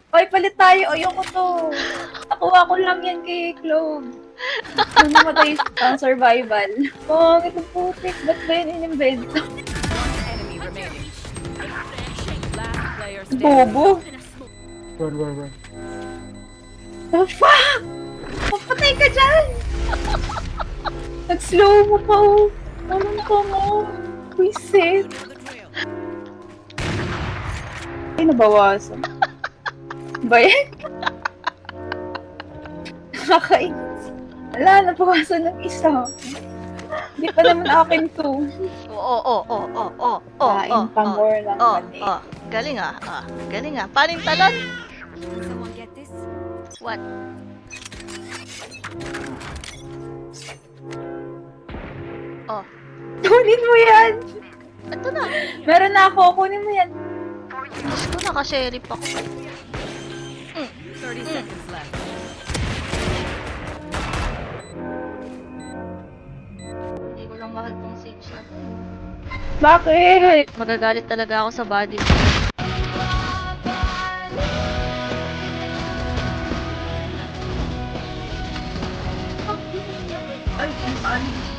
Oy, palit tayo. Ayoko to. Nakuha ko lang yan kay Clove. Nung namatay ang survival. Pangit ang putik. Ba't ba yun inimbento? Enemy remaining. Last player standing. Bobo. Run. The fuck? Papatay ka dyan! Nag-slow mo pa, oh. Anong ka mo? Wisit. Ay, nabawasan. Ba yan? Nakakainis. Wala, nabawasan ng isa. Hindi pa naman akin to. Kain pa more lang mali. Galing galing Paning talon? Someone get this? What? Oh, Kunin mo yan! ito na. Meron na ako, kunin mo yan. Diyos ko, naka-sheriff ako. 30 seconds left. Hindi ko lang mahal tong sage na to. Bakit? Magagalit talaga ako sa body. Ay, paano?